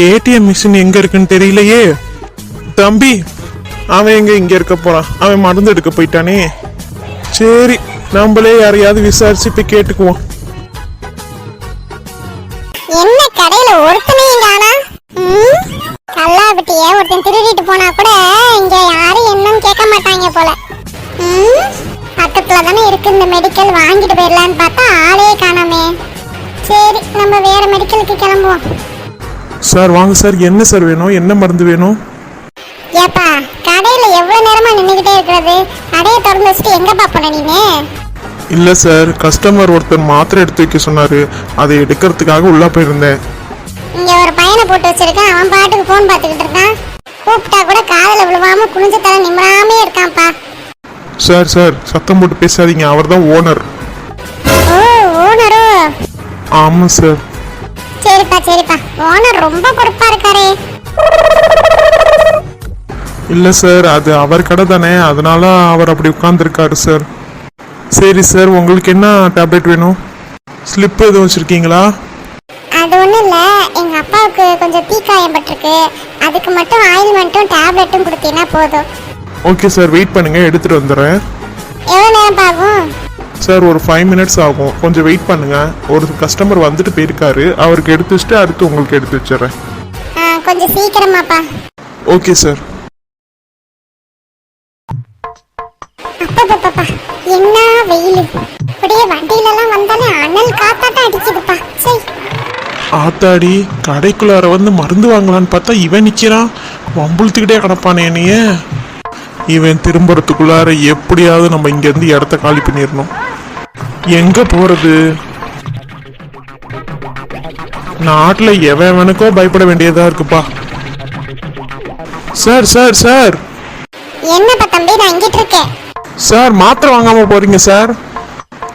ATM machine எங்க இருக்குன்னு தெரியலையே. தம்பி, அவன் எங்க இங்க இருக்க போறான்? அவன் மருந்து எடுக்க போயிட்டானே. சரி, நம்மளே யாரையாவது விசாரிச்சு போய் கேட்டுக்குவோம். என்ன கடையில ஒருத்தனே காணா? கல்லாபட்டிய ஒருத்தன் திருடிட்டு போனா கூட இங்க யாரும் என்னன்னு கேட்க மாட்டாங்க போல. பக்கத்துல தானே இருக்கு இந்த மெடிக்கல், வாங்கிட்டு போயிடலான்னு பார்த்தா ஆளே காணாமே. சரி, நம்ம வேற மெடிக்கலுக்கு கிளம்புவோம். சார் வாங்க சார், என்ன சார் வேணும்? என்ன மருந்து வேணும்? ஏப்பா, கடையில எவ்வளவு நேரமா நின்னுகிட்டே இருக்கிறது? கடையை திறந்து வச்சுட்டு எங்கப்பா போன நீங்க? இல்ல சார், கஸ்டமர் ஒருத்தர் மாத்திரை எடுத்து வைக்க சொன்னாரு, அதை எடுக்கிறதுக்காக உள்ள போயிருந்தேன். இங்க ஒரு பையனை போட்டு வச்சிருக்கான், அவன் பாட்டுக்கு போன் பாத்துக்கிட்டு இருக்கான். கூப்பிட்டா கூட காதுல விழுவாம குனிஞ்ச தலை நிமிராமே இருக்கான்ப்பா. சார் சார், சத்தம் போட்டு பேசாதீங்க, அவர் தான் ஓனர். ஓ, ஓனரோ? ஆமா சார். சரிப்பா சரிப்பா, ஓனர் ரொம்ப பொறுப்பா இருக்காரே. இல்ல சார், அது அவர் கடை தானே, அதனால அவர் அப்படி உட்கார்ந்துருக்காரு சார். சரி சார், உங்களுக்கு என்ன டேப்லெட் வேணும்? ஸ்லிப் எதுவும் வச்சிருக்கீங்களா? அது ஒண்ணும் இல்ல, எங்க அப்பாவுக்கு கொஞ்சம் தீக்காயம் பட்டிருக்கு, அதுக்கு மட்டும் ஆயில்மெண்ட்டும் டேப்லெட்டும் கொடுத்தீங்கன்னா போதும். ஓகே சார், வெயிட் பண்ணுங்க, எடுத்துட்டு வந்துடுறேன். எவ்வளவு நேரம் ஆகும்? சார் ஒரு 5 மினிட்ஸ் ஆகும், கொஞ்சம் வெயிட் பண்ணுங்க. ஒரு கஸ்டமர் வந்துட்டு போயிருக்காரு, அவருக்கு எடுத்து வச்சுட்டு அடுத்து உங்களுக்கு எடுத்து வச்சிடறேன். கொஞ்சம் சீக்கிரமாப்பா. Okay sir. அப்பா, என்ன வெயில்! அப்படியே வண்டியில எல்லாம் வந்தாலே அனல் காத்தாட்டம் அடிக்குதுப்பா. சரி, ஆத்தாடி, கடைக்குள்ளார வந்து மருந்து வாங்கலான்னு பார்த்தா இவன் நிக்கிறான், வம்புழுத்துக்கிட்டே கிடப்பானே என்னைய. இவன் திரும்புறதுக்குள்ளார எப்படியாவது நம்ம இங்க இருந்து இடத்த காலி பண்ணிடணும். எங்க போறது? நாட்டுல எவனுக்கோ பயப்பட வேண்டியதா இருக்குப்பா. Sir sir sir. என்னப்பா தம்பி, நான் இங்கிட்டு இருக்கேன். சார், மாத்திரை வாங்காம போறீங்க சார்?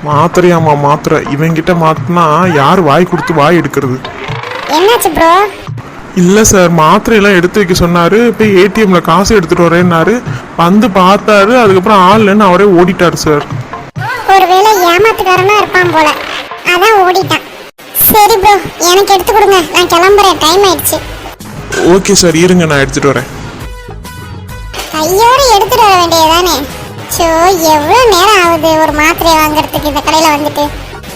மாத்திரையாமா? மாத்திரை இவங்கிட்ட மாத்தினா யார் வாய் கொடுத்து வாய் எடுக்கிறது? என்னாச்சு ப்ரோ? இல்ல சார், மாத்திரையெல்லாம் எடுத்து வைக்க சொன்னாரு, போய் ஏடிஎம்ல காசு எடுத்துட்டு வரேன்னாரு, வந்து பார்த்தாரு, அதுக்கப்புறம் ஆள்லன்னு அவரே ஓடிட்டாரு சார். ஒருவேளை ஏமாத்துக்காரனா இருப்பான் போல, அதான் ஓடிட்டான். சரி ப்ரோ, எனக்கு எடுத்து கொடுங்க, நான் கிளம்புறேன், டைம் ஆயிடுச்சு. ஓகே சார், இருங்க நான் எடுத்துட்டு வரேன். கையோட எடுத்துட்டு வர வேண்டியதானே? சோ, எவ்வளவு நேரம் ஆகுது ஒரு மாத்திரையை வாங்குறதுக்கு இந்த கடையில வந்துட்டு.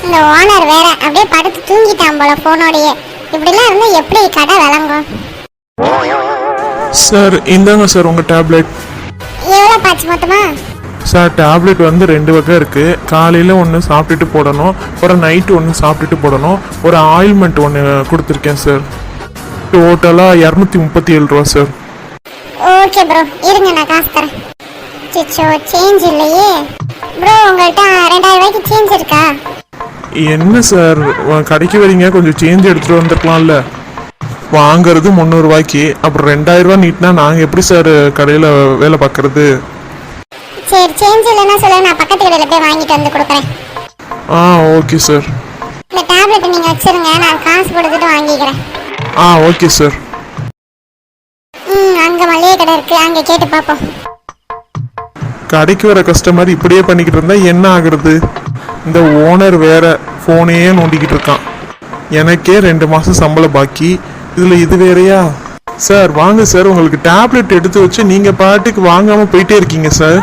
இந்த ஓனர் வேற அப்படியே படுத்து தூங்கிட்டான் போல போனோடையே. இப்படிலாம் இருந்தா எப்படி கடை விளங்கும்? சார் இந்தாங்க சார் உங்க டேப்லெட். எவ்வளவு பாச்சு மொத்தமா? சார், டேப்லெட் வந்து 2 வகை இருக்கு. காலையில ஒன்று சாப்பிட்டுட்டு போடணும், அப்புறம் நைட்டு ஒன்று சாப்பிட்டுட்டு போடணும். ஒரு ஆயில்மெண்ட் ஒன்று கொடுத்துருக்கேன் சார். டோட்டலா 237 ரூபா சார். ஓகே ப்ரோ, இருங்க நான் காசு தரேன். சிச்சோ, சேஞ்ச் இல்லையே ப்ரோ. உங்கள்கிட்ட 2000 ரூபாய்க்கு சேஞ்ச் இருக்கா? என்ன சார், கடைக்கு வரீங்க, கொஞ்சம் சேஞ்ச் எடுத்துட்டு வந்திருக்கலாம்ல. வாங்குறது 300 ரூபாய்க்கு, அப்புறம் 2000 ரூபாய் நீட்டினா நாங்கள் எப்படி சார் கடையில் வேலை பார்க்கறது? சரி, சேஞ்ச் இல்லைன்னா சொல்ல, நான் பக்கத்து கடையில் போய் வாங்கிட்டு வந்து கொடுக்குறேன். Okay sir. இந்த டேப்லெட் நீங்கள் வச்சிருங்க, நான் காசு கொடுத்துட்டு வாங்கிக்கிறேன். Okay sir. அங்கே மளிகை கடை இருக்கு, அங்கே கேட்டு பார்ப்போம். கடைக்கு வர கஸ்டமர் இப்படியே பண்ணிக்கிட்டு இருந்தா என்ன ஆகுறது? இந்த ஓனர் வேற ஃபோனையே நோண்டிக்கிட்டு இருக்கான். எனக்கே 2 மாசம் சம்பளம் பாக்கி, இதுல இது வேறையா? சார் வாங்க சார், உங்களுக்கு டேப்லெட் எடுத்து வச்சு நீங்க பாட்டுக்கு வாங்காம போயிட்டே இருக்கீங்க சார்.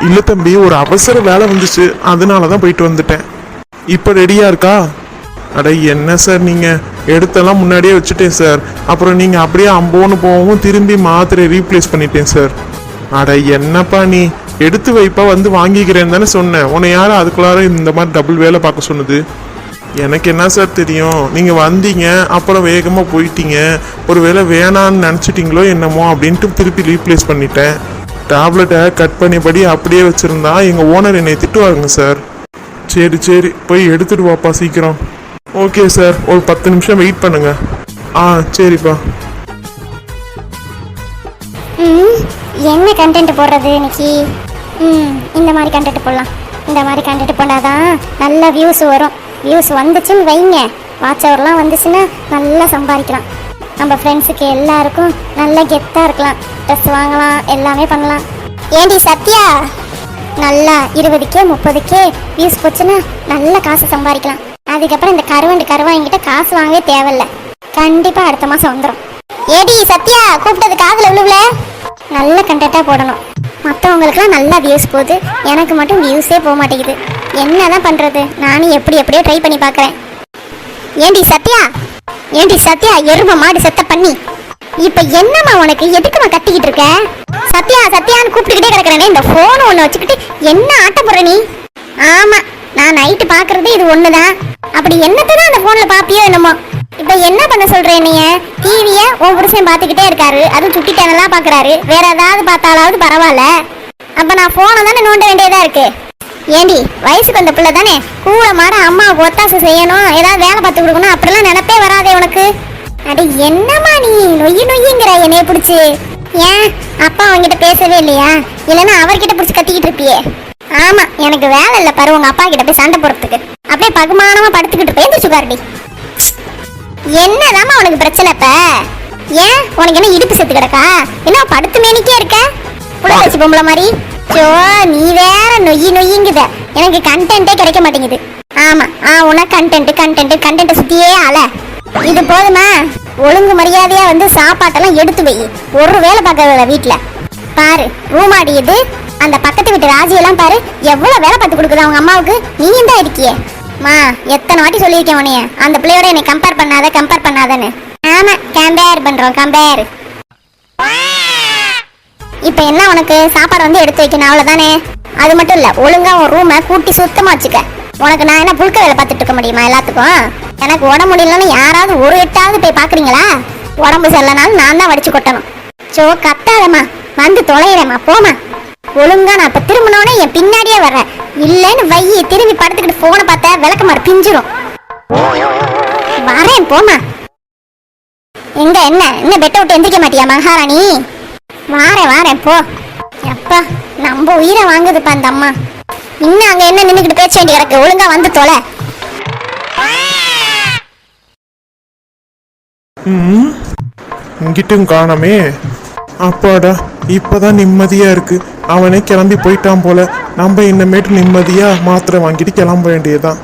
இல்ல தம்பி, ஒரு அவசர வேலை வந்துச்சு, அதனாலதான் போயிட்டு வந்துட்டேன். இப்ப ரெடியா இருக்கா? அட என்ன சார், நீங்க எடுத்தெல்லாம் முன்னாடியே வச்சுட்டேன் சார், அப்புறம் நீங்க அப்படியே அம்போன்னு போகவும் திரும்பி மாத்திரை ரீப்ளேஸ் பண்ணிட்டேன் சார். அட என்னப்பா நீ, எடுத்து வைப்பா வந்து வாங்கிக்கிறேன்னு தானே சொன்னேன். உன்னை யாரும் அதுக்குள்ளார இந்த மாதிரி டபுள் வேலை பார்க்க சொன்னது? எனக்கு என்ன சார் தெரியும்? நீங்கள் வந்தீங்க, அப்புறம் வேகமாக போயிட்டீங்க, ஒரு வேளை வேணான்னு நினச்சிட்டிங்களோ என்னமோ அப்படின்ட்டு திருப்பி ரீப்ளேஸ் பண்ணிட்டேன். டேப்லெட்டை கட் பண்ணிபடி அப்படியே வச்சுருந்தா எங்கள் ஓனர் என்னை திட்டுவாருங்க சார். சரி சரி, போய் எடுத்துட்டு வாப்பா சீக்கிரம். ஓகே சார், ஒரு 10 நிமிஷம் வெயிட் பண்ணுங்க. சரிப்பா. என்ன கண்டென்ட் போடுறது இன்னைக்கு? இந்த மாதிரி கண்டென்ட் போடலாம். இந்த மாதிரி கண்டென்ட் போட்டாதான் நல்ல வியூஸ் வரும். வியூஸ் வந்துச்சுன்னு வைங்க, வாட்ச் ஹவர்லாம் வந்துச்சுன்னா நல்லா சம்பாதிக்கலாம். நம்ம ஃப்ரெண்ட்ஸுக்கு எல்லாருக்கும் நல்லா கெத்தாக இருக்கலாம், ட்ரெஸ் வாங்கலாம், எல்லாமே பண்ணலாம். ஏண்டி சத்யா, நல்லா 20K 30K வியூஸ் போச்சுன்னா நல்ல காசு சம்பாதிக்கலாம். அதுக்கப்புறம் இந்த கருவாங்கிட்ட காசு வாங்கவே தேவையில்ல. கண்டிப்பா அடுத்த மாசம் வந்துடும். ஏடி சத்யா, கூப்பிட்டது காதுல விழுவல. நல்ல கண்டென்ட்டா போடணும். மற்றவங்களுக்குலாம் நல்லா வியூஸ் போகுது, எனக்கு மட்டும் வியூஸே போக மாட்டேங்குது. என்னதான் பண்றது? நானும் எப்படியோ ட்ரை பண்ணி பார்க்குறேன். ஏண்டி சத்யா, எரும மாடு செத்த பண்ணி, இப்ப என்னம்மா உனக்கு? எதுக்குமா கத்திக்கிட்டு இருக்க? சத்யான்னு கூப்பிட்டுக்கிட்டே கிடக்குறேனே, இந்த போன் ஒண்ணு வச்சுக்கிட்டு என்ன ஆட்ட போற நீ? ஆமா, நான் நைட்டு பாக்குறது இது ஒண்ணுதான். அப்படி என்னத்தான் அந்த போன்ல பாப்பியோ என்னமோ. இப்ப என்ன பண்ண சொல்றேன்? நீ டிவிய உன் புருஷன் பாத்துக்கிட்டே இருக்காரு, அதுவும் சுட்டி சேனல்லாம் பாக்குறாரு. வேற ஏதாவது பார்த்தாலாவது பரவாயில்ல, அப்ப நான் போனை தானே நோண்ட வேண்டியதா இருக்கு. ஏண்டி, வயசுக்கு வந்த பிள்ளை தானே, கூட மாட அம்மாவுக்கு ஒத்தாசை செய்யணும், ஏதாவது வேலை பார்த்து கொடுக்கணும், அப்படிலாம் நினைப்பே வராதே உனக்கு. அடி என்னம்மா நீ நொய்யுங்கிற என்னைய பிடிச்சி? ஏன் அப்பா அவங்கிட்ட பேசவே இல்லையா? இல்லைன்னா அவர்கிட்ட பிடிச்சி கத்திக்கிட்டு இருப்பியே. ஆமா, எனக்கு வேலை இல்லை பாரு உங்க அப்பா கிட்ட போய் சண்டை போடுறதுக்கு. அப்படியே பகுமானமா படுத்துக்கிட்டு போய் எந்திரிச்சுக்காரடி. என்னதாம்மா உனக்கு பிரச்சனை இப்ப? ஏன் உனக்கு என்ன இடுப்பு செத்து கிடக்கா? என்ன படுத்து மேனிக்கே இருக்க புள்ளச்சி பொம்பளை மாதிரி? சோ, நீ வேற நொய்யுங்குத. எனக்கு கண்டென்ட்டே கிடைக்க மாட்டேங்குது. ஆமா, உனக்கு கண்டென்ட் சுத்தியே அல. இது போதுமா? ஒழுங்கு மரியாதையா வந்து சாப்பாட்டெல்லாம் எடுத்து வை. ஒரு வேலை பார்க்கறதில்ல வீட்டுல. பாரு, ரூம் ஆடியது அந்த பக்கத்து வீட்டு ராஜியெல்லாம் பாரு, எவ்வளவு வேலை பார்த்து கொடுக்குது அவங்க அம்மாவுக்கு. நீயும் தான் இருக்கியே. மா, எத்தனை வாட்டி சொல்லியிருக்கேன் உனைய, அந்த பிள்ளையோட என்னை கம்பேர் பண்ணாதன்னு. ஆமா, கம்பேர் பண்றோம், கம்பேர். இப்ப என்ன உனக்கு? சாப்பாடு வந்து எடுத்து வைக்கணும், அவ்வளவுதானே? அது மட்டும் இல்ல, ஒழுங்கா உன் ரூமை கூட்டி சுத்தமா வச்சுக்க. உனக்கு நான் என்ன புழுக்க வேலை பார்த்துட்டு இருக்க முடியுமா எல்லாத்துக்கும்? எனக்கு உடம்பு முடியலன்னு யாராவது ஒரு எட்டாவது போய் பாக்குறீங்களா? உடம்பு சரியில்லைனாலும் நான் தான் வடிச்சு கொட்டணும். சோ, கத்தாதம்மா, வந்து தொலைகிறேம்மா, போமா. ஒழுங்கா நான் இப்ப திரும்பினோடனே என் பின்னாடியே வர்றேன். இல்லன்னு வையி, திரும்பி படுத்துக்கிட்டு போனை பார்த்த விளக்கமாறு பிஞ்சிரும். வரேன், போமா. எங்க என்ன பெட்ட விட்டு எந்திரிக்க மாட்டியா மகாராணி? வாரேன் போ. அப்பா, நம்ம உயிரை வாங்குதுப்பா அந்த அம்மா. இன்னும் அங்க என்ன நின்னுக்கிட்டு பேச வேண்டி கிடக்கு? ஒழுங்கா வந்து தொலை. இங்கிட்டும் காணமே. அப்பாடா, இப்பதான் நிம்மதியா இருக்கு. அவனே கிளம்பி போயிட்டான் போல. நம்ம இன்னமேட்டு நிம்மதியா மாத்திரை வாங்கிட்டு கிளம்ப வேண்டியதுதான்.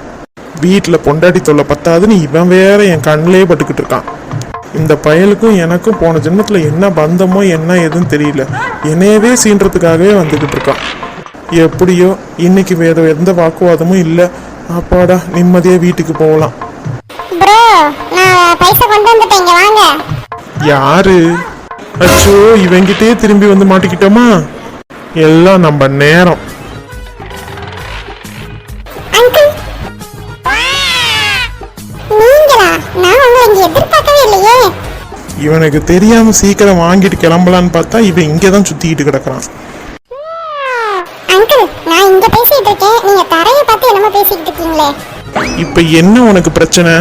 வீட்டுல பொண்டாட்டி தொல்லை பத்தாதுன்னு இவன் வேற என் கண்ணிலே பட்டுக்கிட்டு இருக்கான். இந்த பயலுக்கும் எனக்கும் போன ஜென்மத்துல என்ன பந்தமோ என்ன எதுன்னு தெரியல, என்னையவே சீன்றதுக்காகவே வந்துகிட்டு இருக்கான். எப்படியோ இன்னைக்கு வேற எந்த வாக்குவாதமும் இல்லை. அப்பாடா, நிம்மதியா வீட்டுக்கு போகலாம். யாரு? அச்சோ, இவங்கிட்டே திரும்பி வந்து மாட்டிக்கிட்டோமா? எல்லாம் நம்ம நேரம். இவனுக்கு தெரியாம சீக்கிரம் வாங்கிட்டு கிளம்பலான்னு பார்த்தா இவன் இங்கதான் சுத்திக்கிட்டு கிடக்குறான். இப்ப என்ன உனக்கு பிரச்சனை?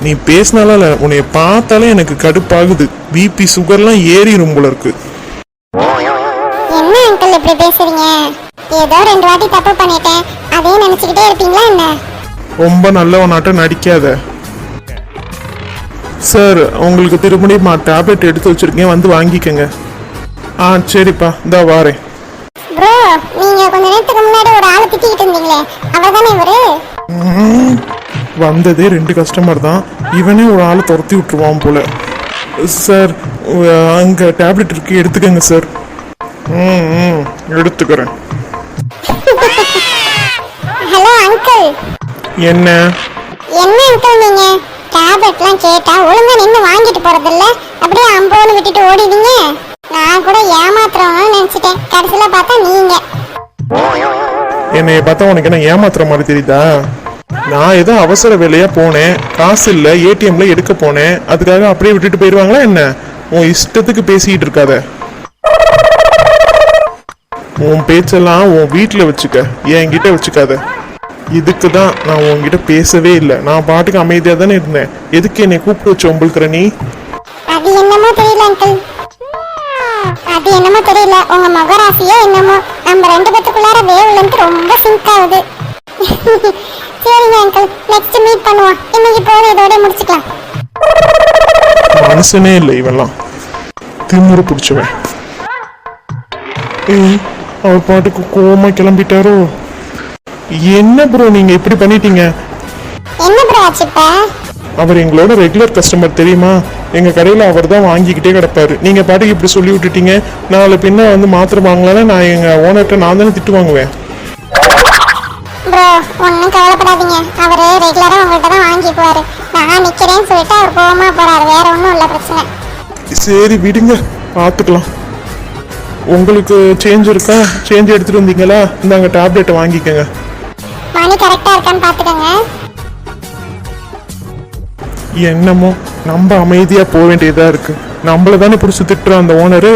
நீ பேசினால உன்னை பார்த்தாலே எனக்கு கடுப்பாகுது. பிபி சுகர்லாம் ஏறிடும் போல இருக்கு. என்ன அங்கிள் இப்படி பேசுறீங்க? ஏதோ 2 வாட்டி தப்பு பண்ணிட்டேன், அதே நினைச்சுக்கிட்டே இருப்பீங்களா என்ன? ரொம்ப நல்லவனாட்டம் நடிக்காத. சார், உங்களுக்கு திரும்பி டேப்லெட் எடுத்து வச்சிருக்கேன், வந்து வாங்கிக்கங்க. சரிப்பா, இதா வாரேன். ப்ரோ, நீங்க கொஞ்ச நேரத்துக்கு முன்னாடி ஒரு ஆளை திட்டிட்டு இருந்தீங்களே, அவர்தானே இவரு? வந்ததே 2 கஸ்டமர் தான், இவனே ஒரு ஆளை துரத்தி விட்டுருவான் போல. சார், அங்க டேப்லெட் இருக்கு, எடுத்துக்கங்க சார். எடுத்துக்கிறேன். Hello uncle. என்ன அங்கிள், நீங்க டேப்லெட்லாம் கேட்டா ஒழுங்கா நின்று வாங்கிட்டு போறது இல்ல, அப்படியே அம்போன்னு விட்டுட்டு ஓடிடுங்க. நான் கூட ஏமாத்துறவங்க நினைச்சிட்டேன், கடைசியில பார்த்தா நீங்க. என்னைய பார்த்தா உனக்கு என்ன ஏமாத்துற மாதிரி தெரியுதா? நான் ஏதோ அவசர வேலையா போனேன், காசு இல்ல, ஏடிஎம்ல எடுக்க போனேன், அதுக்காக அப்படியே விட்டுட்டு போயிருவாங்களா என்ன? உன் இஷ்டத்துக்கு பேசிக்கிட்டு இருக்காத. உன் பேச்செல்லாம் உன் வீட்டுல வச்சுக்க, என்கிட்ட வச்சுக்காத. இதுக்கு தான் நான் உன்கிட்ட பேசவே இல்லை. நான் பாட்டுக்கு அமைதியா தானே இருந்தேன். எதுக்கு என்னை கூப்பிட்டு வச்சு உங்களுக்குற நீ? அது என்னமோ தெரியல அங்கிள், அது என்னமோ தெரியல, உங்க மகராசியோ என்னமோ நம்ம 2 பேத்துக்குள்ளார வேவ் லென்த் ரொம்ப சிங்க் ஆகுது. சரிங்க அங்கிள், நெக்ஸ்ட் மீட் பண்ணுவோம். இன்னைக்கு போய் இதோட முடிச்சுக்கலாம். மனுஷனே இல்லை இவெல்லாம், திமுரு பிடிச்சவன். அவர் பாட்டுக்கு கோவமா கிளம்பிட்டாரோ. என்ன ப்ரோ நீங்க இப்படி பண்ணிட்டீங்க? என்ன ப்ரோ ஆச்சு இப்ப? அவர் எங்களோட ரெகுலர் கஸ்டமர் தெரியுமா? எங்க கடையில அவர் தான் வாங்கிக்கிட்டே கிடப்பாரு. நீங்க பாட்டுக்கு இப்படி சொல்லி விட்டுட்டீங்க. நாளை பின்ன வந்து மாத்திரை வாங்கலன்னா நான் எங்க ஓனர்கிட்ட நான் தானே திட்டு வாங்குவேன். ப்ரோ ஒன்றும் கவலைப்படாதீங்க, அவரு ரெகுலரா உங்கள்கிட்ட தான் வாங்கிக்குவாரு. நான் நிக்கிறேன்னு சொல்லிட்டு அவர் கோவமா போறாரு, வேற ஒன்றும் இல்லை பிரச்சனை. சரி விடுங்க, பார்த்துக்கலாம். உங்களுக்கு சேஞ்ச் இருக்கா? சேஞ்ச் எடுத்துட்டு வந்தீங்களா? இந்தாங்க டேப்லெட்டை வாங்கிக்கோங்க. மணி கரெக்டா இருக்கான்னு பாத்துக்கோங்க. என்னமோ நம்ம அமைதியா போக வேண்டியதா இருக்கு. நம்மள தானே பிடிச்சி திட்டுறோம் அந்த ஓனரு.